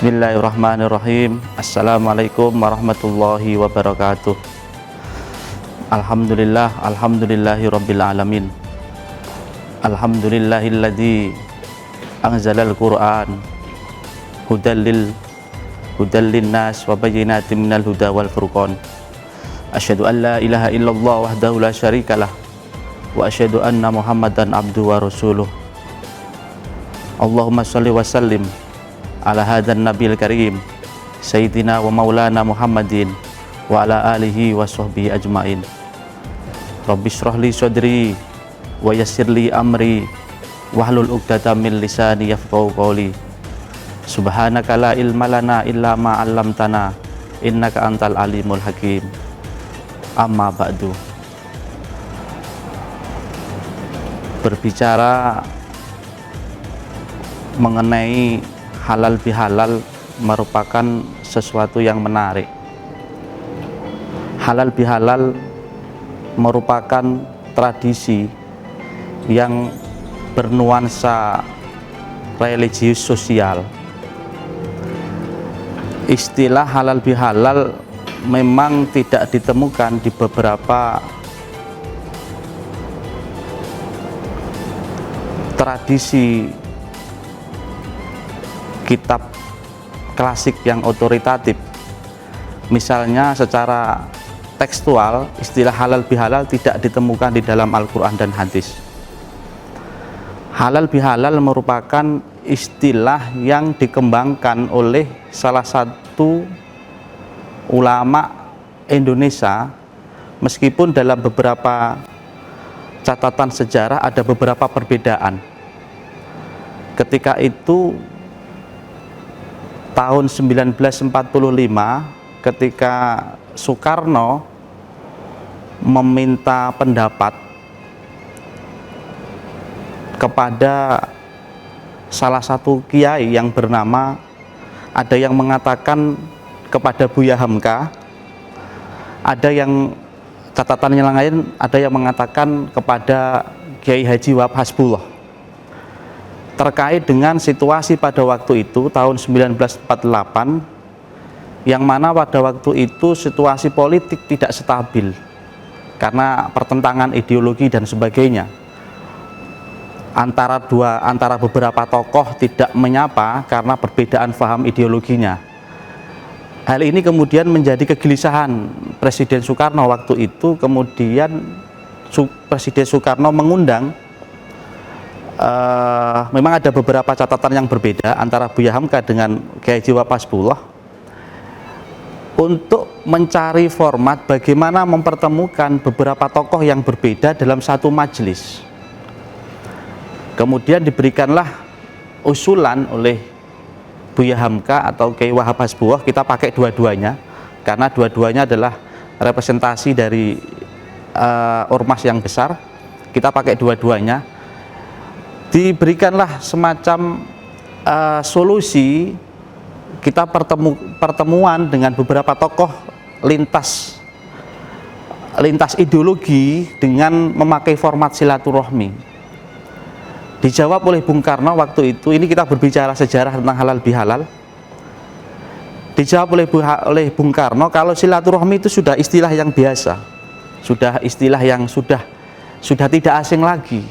Bismillahirrahmanirrahim. Assalamualaikum warahmatullahi wabarakatuh. Alhamdulillahi rabbil alamin. Alhamdulillahilladzi anzalal Qur'an hudallil nas wa bayyinatin minal huda wal furqan. Asyhadu an la ilaha illallah wahdahu la syarikalah wa asyhadu anna Muhammadan abduhu wa rasuluh. Allahumma shalli wa sallim ala hadan nabil karim sayyidina wa maulana Muhammadin wa ala alihi wa sahbihi ajmain. Rabbi shrah li sadri wa yassir li amri wahlul 'uqdatam min lisani yafqahu qawli. Subhanaka la ilma lana illa ma 'allamtana innaka antal alimul hakim. Amma ba'du. Berbicara mengenai halal bihalal merupakan sesuatu yang menarik. Halal bihalal merupakan tradisi yang bernuansa religius sosial. Istilah halal bihalal memang tidak ditemukan di beberapa tradisi kitab klasik yang otoritatif. Misalnya secara tekstual, istilah halal bihalal tidak ditemukan di dalam Al-Quran dan hadis. Halal bihalal merupakan istilah yang dikembangkan oleh salah satu ulama Indonesia, meskipun dalam beberapa catatan sejarah ada beberapa perbedaan. Ketika itu tahun 1945, ketika Soekarno meminta pendapat kepada salah satu kiai yang bernama, ada yang mengatakan kepada Buya Hamka, ada yang catatan yang lain, ada yang mengatakan kepada Kiai Haji Wahab Hasbullah, terkait dengan situasi pada waktu itu tahun 1948, yang mana pada waktu itu situasi politik tidak stabil karena pertentangan ideologi dan sebagainya. Antara beberapa tokoh tidak menyapa karena perbedaan paham ideologinya. Hal ini kemudian menjadi kegelisahan Presiden Soekarno waktu itu. Kemudian Presiden Soekarno mengundang, memang ada beberapa catatan yang berbeda antara Buya Hamka dengan Kiai Haji Wahab Hasbullah, untuk mencari format bagaimana mempertemukan beberapa tokoh yang berbeda dalam satu majelis. Kemudian diberikanlah usulan oleh Buya Hamka atau Kiai Wahab Hasbullah, kita pakai dua-duanya karena dua-duanya adalah representasi dari ormas yang besar, kita pakai dua-duanya. Diberikanlah semacam solusi, kita pertemuan dengan beberapa tokoh lintas ideologi dengan memakai format silaturahmi. Dijawab oleh Bung Karno waktu itu, ini kita berbicara sejarah tentang halal bihalal. Dijawab oleh Bung Karno kalau silaturahmi itu sudah istilah yang biasa, sudah istilah yang sudah tidak asing lagi.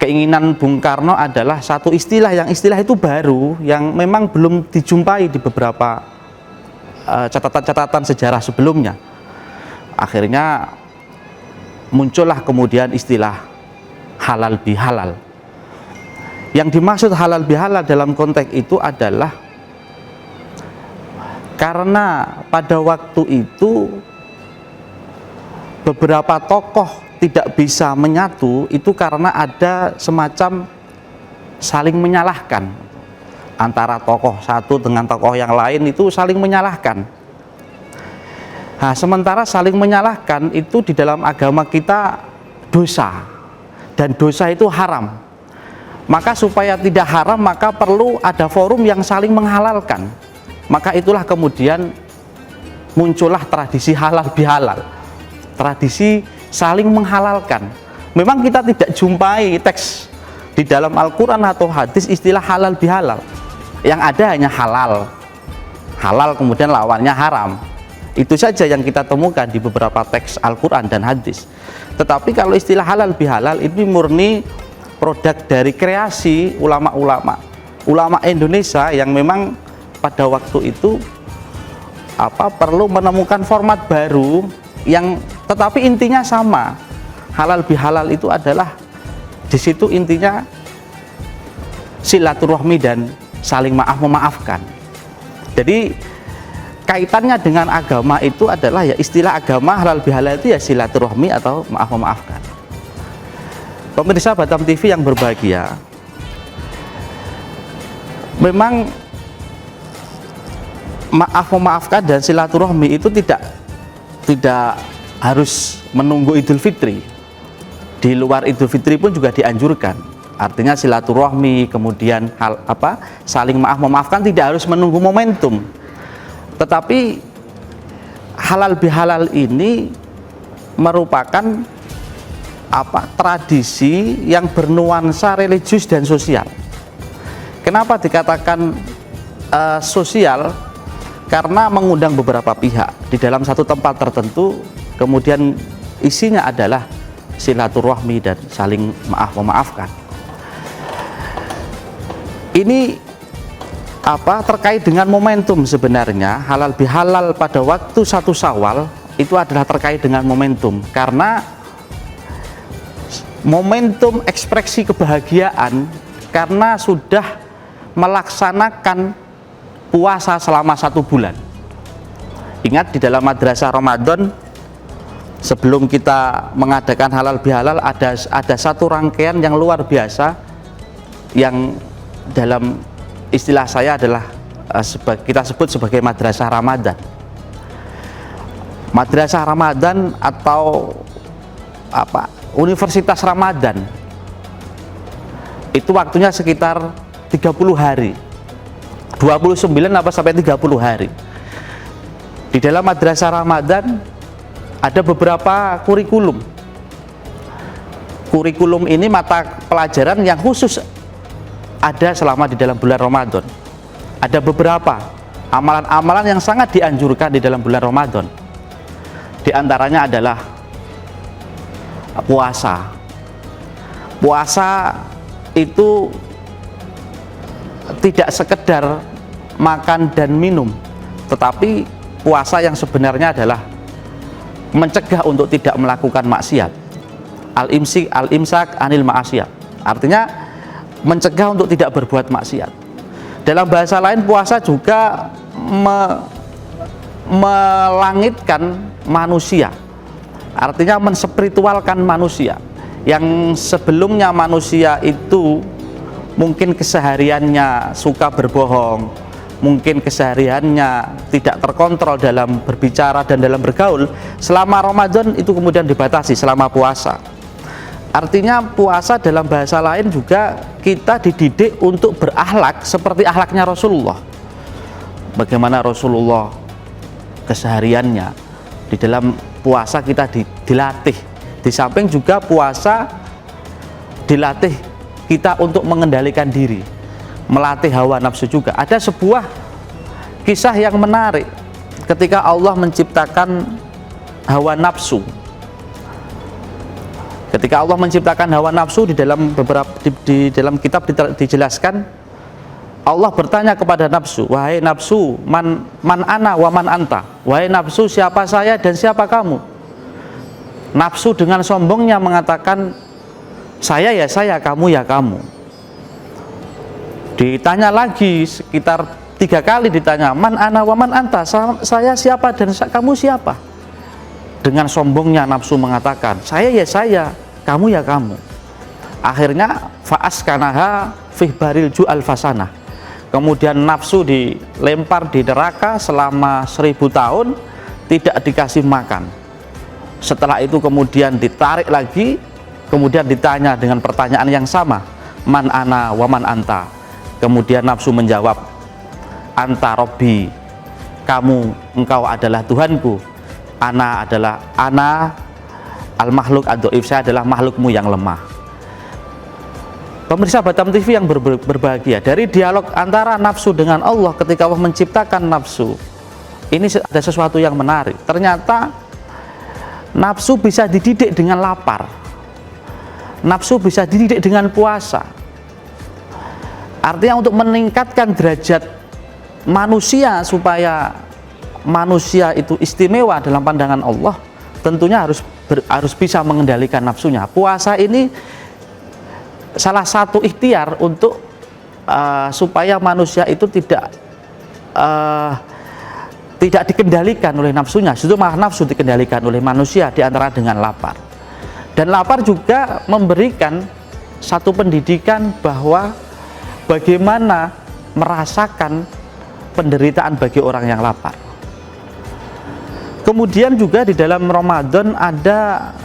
Keinginan Bung Karno adalah satu istilah itu baru, yang memang belum dijumpai di beberapa catatan-catatan sejarah sebelumnya. Akhirnya muncullah kemudian istilah halal bihalal. Yang dimaksud halal bihalal dalam konteks itu adalah karena pada waktu itu beberapa tokoh tidak bisa menyatu, itu karena ada semacam saling menyalahkan antara tokoh satu dengan tokoh yang lain, itu saling menyalahkan. Nah, sementara saling menyalahkan itu di dalam agama kita dosa, dan dosa itu haram. Maka supaya tidak haram, maka perlu ada forum yang saling menghalalkan. Maka itulah kemudian muncullah tradisi halal bihalal, tradisi saling menghalalkan. Memang kita tidak jumpai teks di dalam Al-Quran atau hadis istilah halal bihalal, Yang ada hanya halal. Halal kemudian lawannya haram. Itu saja yang kita temukan di beberapa teks Al-Quran dan hadis. Tetapi kalau istilah halal bihalal ini murni produk dari kreasi ulama Indonesia yang memang pada waktu itu perlu menemukan format baru yang tetapi intinya sama. Halal bihalal itu adalah di situ intinya silaturahmi dan saling maaf memaafkan. Jadi kaitannya dengan agama itu adalah ya istilah agama halal bihalal itu ya silaturahmi atau maaf memaafkan. Pemirsa Batam TV yang berbahagia, memang maaf memaafkan dan silaturahmi itu tidak harus menunggu Idul Fitri. Di luar Idul Fitri pun juga dianjurkan. Artinya silaturahmi, kemudian saling maaf memaafkan tidak harus menunggu momentum. Tetapi halal bihalal ini merupakan tradisi yang bernuansa religius dan sosial. Kenapa dikatakan sosial? Karena mengundang beberapa pihak di dalam satu tempat tertentu, kemudian isinya adalah silaturahmi dan saling maaf memaafkan. Ini terkait dengan momentum sebenarnya. Halal bihalal pada waktu 1 Syawal itu adalah terkait dengan momentum, karena momentum ekspresi kebahagiaan karena sudah melaksanakan puasa selama 1 bulan. Ingat di dalam madrasah Ramadan sebelum kita mengadakan halal bihalal ada satu rangkaian yang luar biasa yang dalam istilah saya adalah kita sebut sebagai madrasah Ramadan. Madrasah Ramadan atau Universitas Ramadan itu waktunya sekitar 30 hari, 29 sampai 30 hari. Di dalam madrasah Ramadan ada beberapa kurikulum ini mata pelajaran yang khusus ada selama di dalam bulan Ramadan. Ada beberapa amalan-amalan yang sangat dianjurkan di dalam bulan Ramadan. Di antaranya adalah puasa. Puasa itu tidak sekedar makan dan minum, tetapi puasa yang sebenarnya adalah mencegah untuk tidak melakukan maksiat. Al-imsak anil ma'asiyat. Artinya mencegah untuk tidak berbuat maksiat. Dalam bahasa lain puasa juga melangitkan manusia. Artinya menspiritualkan manusia. Yang sebelumnya manusia itu mungkin kesehariannya suka berbohong, mungkin kesehariannya tidak terkontrol dalam berbicara dan dalam bergaul, selama Ramadan itu kemudian dibatasi selama puasa. Artinya puasa dalam bahasa lain juga kita dididik untuk berakhlak seperti akhlaknya Rasulullah. Bagaimana Rasulullah kesehariannya, di dalam puasa kita dilatih. Di samping juga puasa dilatih kita untuk mengendalikan diri, melatih hawa nafsu juga. Ada sebuah kisah yang menarik ketika Allah menciptakan hawa nafsu. Ketika Allah menciptakan hawa nafsu, di dalam dalam kitab dijelaskan, Allah bertanya kepada nafsu, wahai nafsu, man ana wa man anta. Wahai nafsu, siapa saya dan siapa kamu? Nafsu dengan sombongnya mengatakan, saya ya saya, kamu ya kamu. Ditanya lagi sekitar 3 kali ditanya, man ana wa man anta, saya siapa dan kamu siapa? Dengan sombongnya nafsu mengatakan, saya ya saya, kamu ya kamu. Akhirnya fa'askanaha fih baril ju'al fasanah. Kemudian nafsu dilempar di neraka selama 1000 tahun, tidak dikasih makan. Setelah itu kemudian ditarik lagi, kemudian ditanya dengan pertanyaan yang sama, man ana wa man anta. Kemudian nafsu menjawab, anta robbi, kamu, engkau adalah Tuhanku. Ana al-makhluk ad-dhaif, saya adalah makhlukmu yang lemah. Pemirsa Batam TV yang berbahagia, dari dialog antara nafsu dengan Allah ketika Allah menciptakan nafsu, ini ada sesuatu yang menarik. Ternyata nafsu bisa dididik dengan lapar, nafsu bisa dididik dengan puasa. Artinya untuk meningkatkan derajat manusia supaya manusia itu istimewa dalam pandangan Allah, tentunya harus bisa mengendalikan nafsunya. Puasa ini salah satu ikhtiar untuk supaya manusia itu tidak dikendalikan oleh nafsunya, justru malah nafsu dikendalikan oleh manusia, diantara dengan lapar. Dan lapar juga memberikan satu pendidikan bahwa bagaimana merasakan penderitaan bagi orang yang lapar. Kemudian juga di dalam Ramadan ada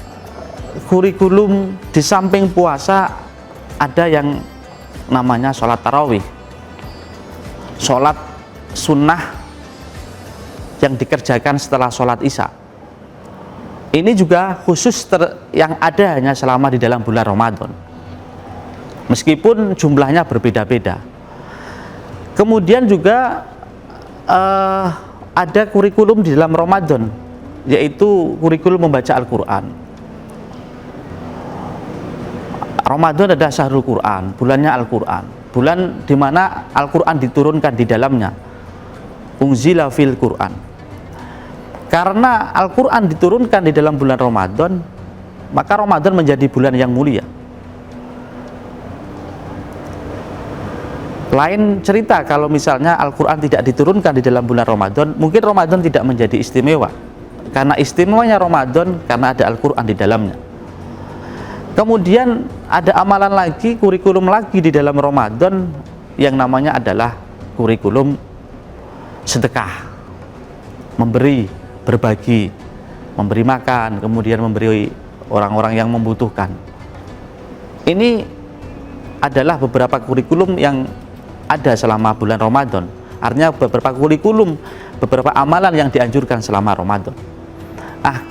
kurikulum, di samping puasa ada yang namanya sholat tarawih, sholat sunnah yang dikerjakan setelah sholat isya. Ini juga khusus yang ada hanya selama di dalam bulan Ramadan, meskipun jumlahnya berbeda-beda. Kemudian juga ada kurikulum di dalam Ramadan, yaitu kurikulum membaca Al-Quran. Ramadan adalah syahrul Quran, bulannya Al-Quran, bulan di mana Al-Quran diturunkan di dalamnya. Unzila fil Quran. Karena Al-Quran diturunkan di dalam bulan Ramadan, maka Ramadan menjadi bulan yang mulia. Lain cerita kalau misalnya Al-Quran tidak diturunkan di dalam bulan Ramadan, mungkin Ramadan tidak menjadi istimewa. Karena istimewanya Ramadan karena ada Al-Quran di dalamnya. Kemudian ada amalan lagi, kurikulum lagi di dalam Ramadan yang namanya adalah kurikulum sedekah, memberi, berbagi, memberi makan, kemudian memberi orang-orang yang membutuhkan. Ini adalah beberapa kurikulum yang ada selama bulan Ramadan. Artinya beberapa kurikulum, beberapa amalan yang dianjurkan selama Ramadan.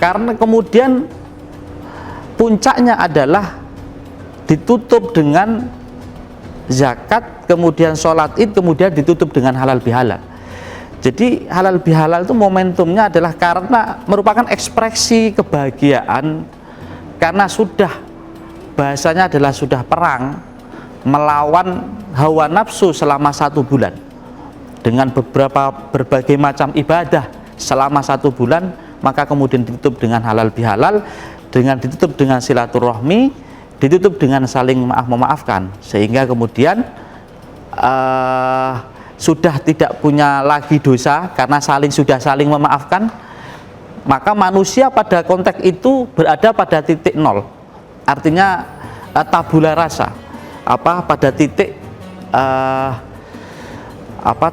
Karena kemudian puncaknya adalah ditutup dengan zakat, kemudian sholat id, kemudian ditutup dengan halal bihalal. Jadi halal bihalal itu momentumnya adalah karena merupakan ekspresi kebahagiaan, karena sudah bahasanya adalah sudah perang melawan hawa nafsu selama 1 bulan dengan berbagai macam ibadah selama 1 bulan, maka kemudian ditutup dengan halal bihalal, dengan ditutup dengan silaturahmi, ditutup dengan saling memaafkan, sehingga kemudian sudah tidak punya lagi dosa karena sudah saling memaafkan. Maka manusia pada konteks itu berada pada titik nol, artinya tabula rasa, pada titik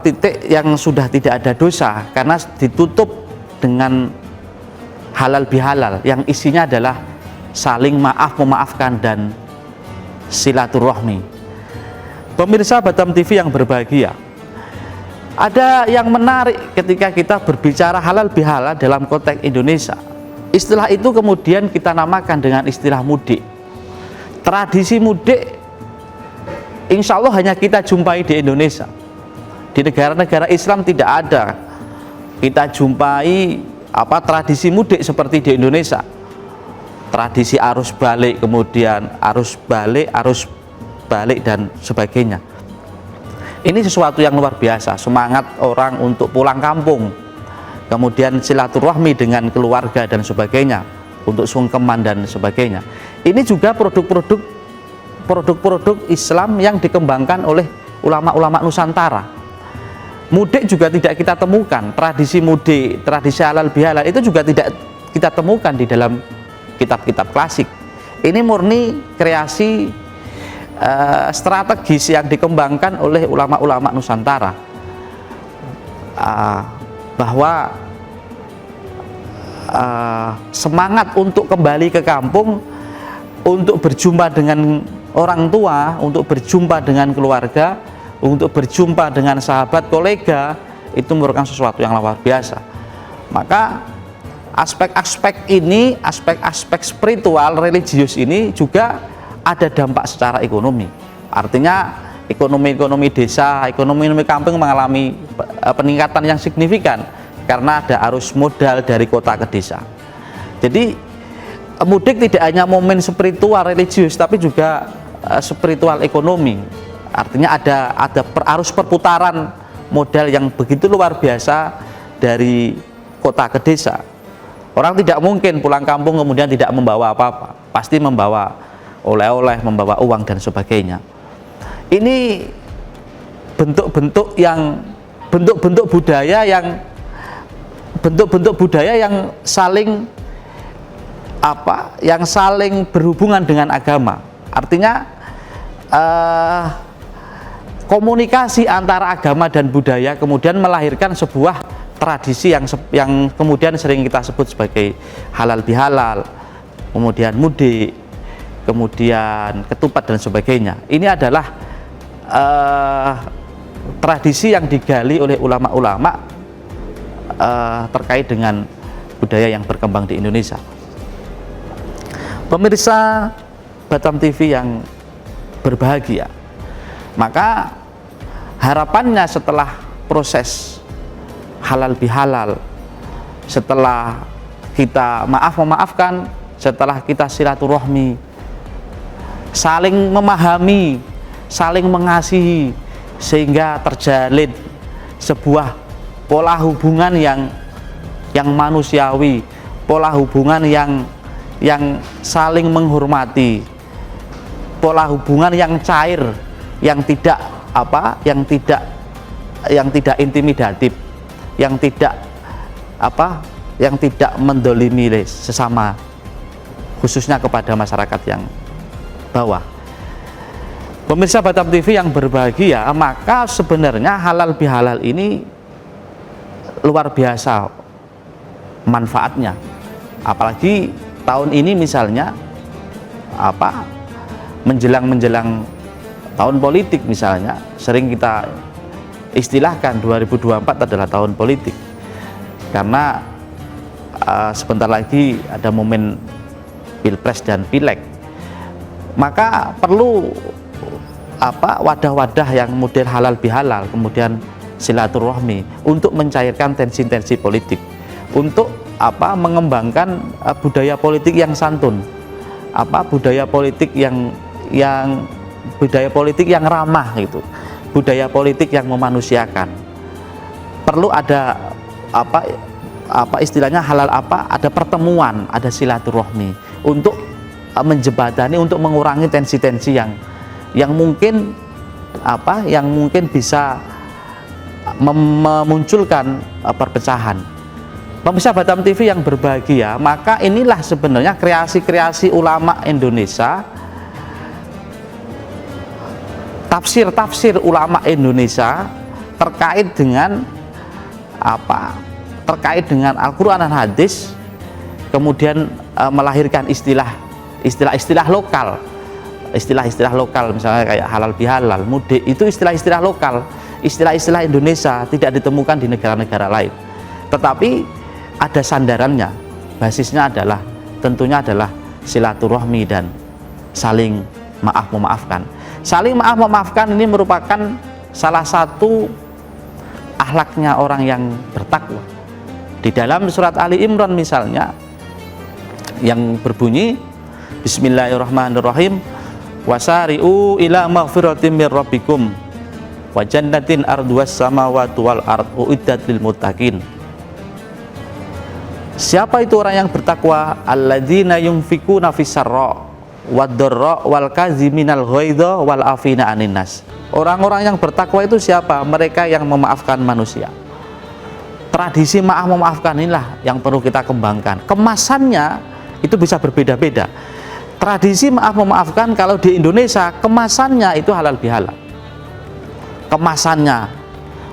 titik yang sudah tidak ada dosa karena ditutup dengan halal bihalal yang isinya adalah saling memaafkan dan silaturahmi. Pemirsa Batam TV yang berbahagia, ada yang menarik ketika kita berbicara halal bihalal dalam konteks Indonesia. Istilah itu kemudian kita namakan dengan istilah mudik. Tradisi mudik insya Allah hanya kita jumpai di Indonesia. Di negara-negara Islam tidak ada kita jumpai tradisi mudik seperti di Indonesia. Tradisi arus balik, kemudian arus balik dan sebagainya. Ini sesuatu yang luar biasa, semangat orang untuk pulang kampung, kemudian silaturahmi dengan keluarga dan sebagainya, untuk sungkeman dan sebagainya. Ini juga produk-produk Islam yang dikembangkan oleh ulama-ulama Nusantara. Mudik juga tidak kita temukan, tradisi mudik, tradisi halal bihalal itu juga tidak kita temukan di dalam kitab-kitab klasik. Ini murni kreasi strategis yang dikembangkan oleh ulama-ulama Nusantara, bahwa semangat untuk kembali ke kampung, untuk berjumpa dengan orang tua, untuk berjumpa dengan keluarga, untuk berjumpa dengan sahabat, kolega, itu merupakan sesuatu yang luar biasa. Maka aspek-aspek ini, aspek-aspek spiritual, religius ini juga ada dampak secara ekonomi. Artinya ekonomi desa, ekonomi kampung mengalami peningkatan yang signifikan karena ada arus modal dari kota ke desa. Jadi mudik tidak hanya momen spiritual religius, tapi juga spiritual ekonomi. Artinya ada arus perputaran modal yang begitu luar biasa dari kota ke desa. Orang tidak mungkin pulang kampung kemudian tidak membawa apa-apa, pasti membawa oleh-oleh, membawa uang dan sebagainya. Ini bentuk-bentuk budaya yang saling berhubungan dengan agama. Artinya komunikasi antara agama dan budaya kemudian melahirkan sebuah tradisi yang kemudian sering kita sebut sebagai halal bihalal, kemudian mudik, kemudian ketupat dan sebagainya. Ini adalah tradisi yang digali oleh ulama-ulama terkait dengan budaya yang berkembang di Indonesia. Pemirsa Batam TV yang berbahagia, maka harapannya setelah proses halal bihalal, setelah kita memaafkan, setelah kita silaturahmi, saling memahami, saling mengasihi, sehingga terjalin sebuah pola hubungan yang manusiawi, pola hubungan yang saling menghormati, pola hubungan yang cair, yang tidak intimidatif, yang tidak mendolimi sesama, khususnya kepada masyarakat yang bawah. Pemirsa Batam TV yang berbahagia, maka sebenarnya halal bihalal ini luar biasa manfaatnya. Apalagi tahun ini misalnya menjelang tahun politik misalnya, sering kita istilahkan 2024 adalah tahun politik karena sebentar lagi ada momen Pilpres dan Pileg. Maka perlu wadah-wadah yang model halal bihalal, kemudian silaturahmi untuk mencairkan tensi-tensi politik, untuk mengembangkan budaya politik yang santun, budaya politik yang ramah gitu, budaya politik yang memanusiakan. Perlu ada istilahnya halal ada pertemuan, ada silaturahmi untuk menjembatani, untuk mengurangi tensi-tensi yang mungkin bisa memunculkan perpecahan. Pemirsa Batam TV yang berbahagia, maka inilah sebenarnya kreasi-kreasi ulama Indonesia, tafsir-tafsir ulama Indonesia terkait dengan Al-Quran dan hadis, kemudian melahirkan istilah-istilah lokal, misalnya kayak halal bihalal, mudik, itu istilah-istilah lokal, istilah-istilah Indonesia, tidak ditemukan di negara-negara lain, tetapi ada sandarannya. Basisnya tentunya adalah silaturahmi dan saling memaafkan. Saling memaafkan ini merupakan salah satu akhlaknya orang yang bertakwa. Di dalam surat Ali Imran misalnya yang berbunyi Bismillahirrahmanirrahim, wasari'u ila maghfiratin mir rabbikum wa jannatin arduwas samawati wal ardu uiddat lil muttaqin. Siapa itu orang yang bertakwa? Alladzina yunfikuna fis-sarra wad-dharra wal kaziminal ghaidha wal afina 'anin nas. Orang-orang yang bertakwa itu siapa? Mereka yang memaafkan manusia. Tradisi memaafkan inilah yang perlu kita kembangkan. Kemasannya itu bisa berbeda-beda. Tradisi memaafkan kalau di Indonesia kemasannya itu halal bihalal. Kemasannya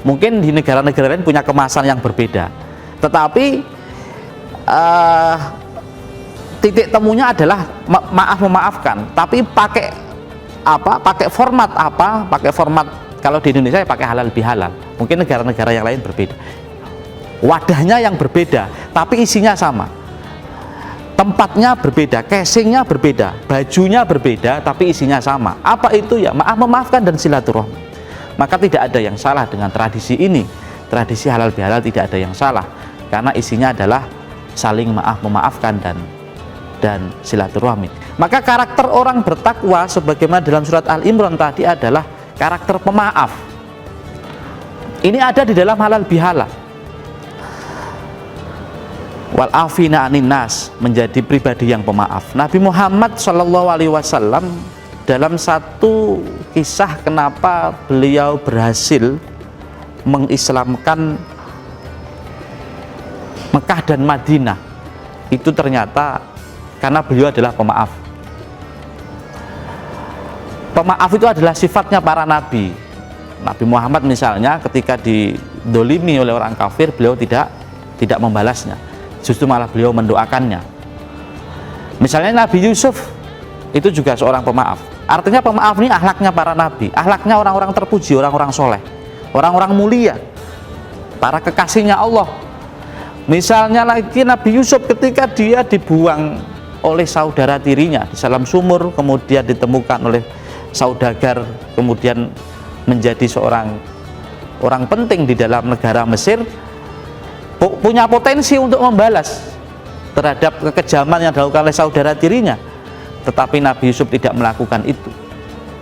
mungkin di negara-negara lain punya kemasan yang berbeda. Tetapi titik temunya adalah memaafkan, tapi pakai format pakai format. Kalau di Indonesia pakai halal bihalal, mungkin negara-negara yang lain berbeda, wadahnya yang berbeda tapi isinya sama. tempatnya berbeda, casingnya berbeda, bajunya berbeda, tapi isinya sama. Apa itu? Ya maaf memaafkan dan silaturahmi. Maka tidak ada yang salah dengan tradisi ini. Tradisi halal bihalal tidak ada yang salah, karena isinya adalah saling maaf memaafkan dan silaturahmi. Maka karakter orang bertakwa sebagaimana dalam surat Al-Imran tadi adalah karakter pemaaf. Ini ada di dalam halal bihalal. Wal afina anin nas, menjadi pribadi yang pemaaf. Nabi Muhammad SAW dalam satu kisah kenapa beliau berhasil mengislamkan Mekah dan Madinah, itu ternyata karena beliau adalah pemaaf. Pemaaf itu adalah sifatnya para nabi. Nabi Muhammad misalnya ketika didolimi oleh orang kafir, beliau tidak membalasnya, justru malah beliau mendoakannya. Misalnya Nabi Yusuf itu juga seorang pemaaf. Artinya pemaaf ini akhlaknya para nabi, akhlaknya orang-orang terpuji, orang-orang soleh, orang-orang mulia, para kekasihnya Allah. Misalnya lagi Nabi Yusuf ketika dia dibuang oleh saudara tirinya di dalam sumur, kemudian ditemukan oleh saudagar, kemudian menjadi seorang orang penting di dalam negara Mesir, punya potensi untuk membalas terhadap kekejaman yang dilakukan oleh saudara tirinya, tetapi Nabi Yusuf tidak melakukan itu.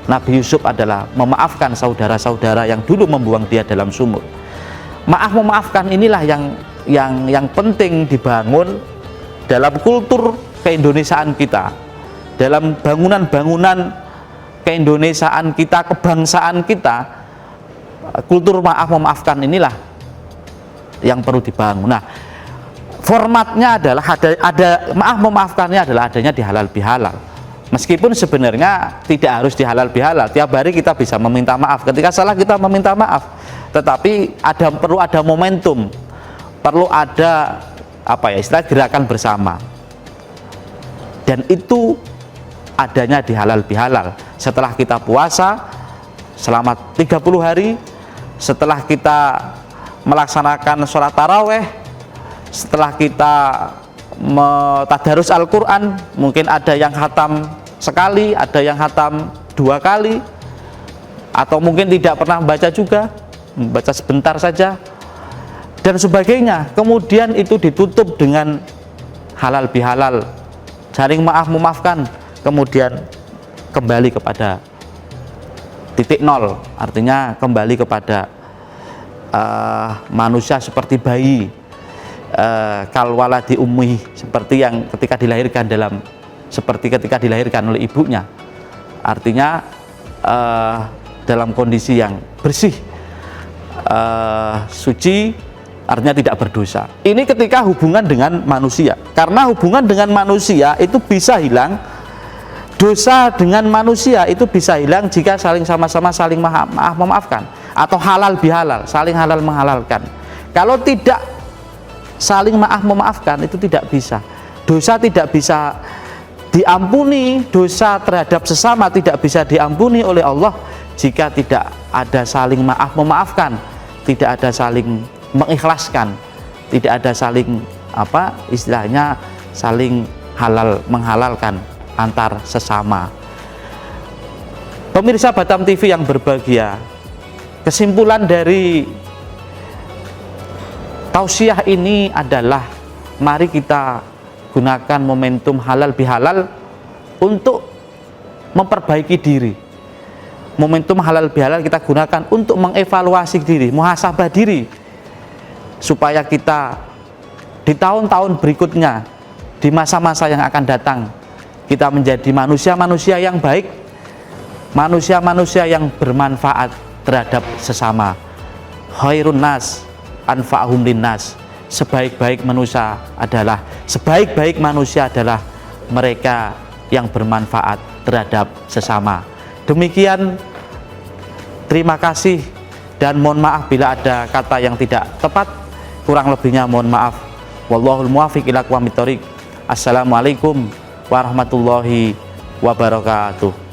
Nabi Yusuf adalah memaafkan saudara-saudara yang dulu membuang dia dalam sumur. Maaf memaafkan inilah yang penting dibangun dalam kultur keindonesiaan kita, dalam bangunan-bangunan keindonesiaan kita, kebangsaan kita. Kultur maaf memaafkan inilah yang perlu dibangun. Nah, formatnya adalah ada maaf memaafkannya adalah adanya di halal bihalal. Meskipun sebenarnya tidak harus di halal bihalal, tiap hari kita bisa meminta maaf. Ketika salah kita meminta maaf, tetapi perlu ada momentum, perlu ada istilah gerakan bersama. Dan itu adanya di halal bihalal. Setelah kita puasa selama 30 hari, setelah kita melaksanakan sholat taraweh, setelah kita tadarus Al-Quran, mungkin ada yang khatam sekali, ada yang khatam 2 kali, atau mungkin tidak pernah membaca juga, membaca sebentar saja, dan sebagainya. Kemudian itu ditutup dengan halal bihalal, saling maaf memaafkan, kemudian kembali kepada titik nol, artinya kembali kepada manusia seperti bayi, kalwaladi ummi, seperti yang ketika dilahirkan oleh ibunya, artinya dalam kondisi yang bersih, suci, artinya tidak berdosa. Ini ketika hubungan dengan manusia, karena hubungan dengan manusia itu bisa hilang. Dosa dengan manusia itu bisa hilang jika sama-sama saling maaf memaafkan, atau halal bihalal, saling halal menghalalkan. Kalau tidak saling maaf memaafkan, itu tidak bisa. Dosa tidak bisa diampuni, dosa terhadap sesama tidak bisa diampuni oleh Allah jika tidak ada saling maaf memaafkan, tidak ada saling mengikhlaskan, tidak ada saling istilahnya saling halal menghalalkan antar sesama. Pemirsa Batam TV yang berbahagia, kesimpulan dari tausiah ini adalah mari kita gunakan momentum halal bihalal untuk memperbaiki diri. Momentum halal bihalal kita gunakan untuk mengevaluasi diri, muhasabah diri, supaya kita di tahun-tahun berikutnya, di masa-masa yang akan datang, kita menjadi manusia-manusia yang baik, manusia-manusia yang bermanfaat terhadap sesama. Khairun nas anfa'hum linnas, sebaik-baik manusia adalah mereka yang bermanfaat terhadap sesama. Demikian, terima kasih dan mohon maaf bila ada kata yang tidak tepat, kurang lebihnya mohon maaf. Wallahul muwaffiq ila aqwamit thoriq. Assalamualaikum warahmatullahi wabarakatuh.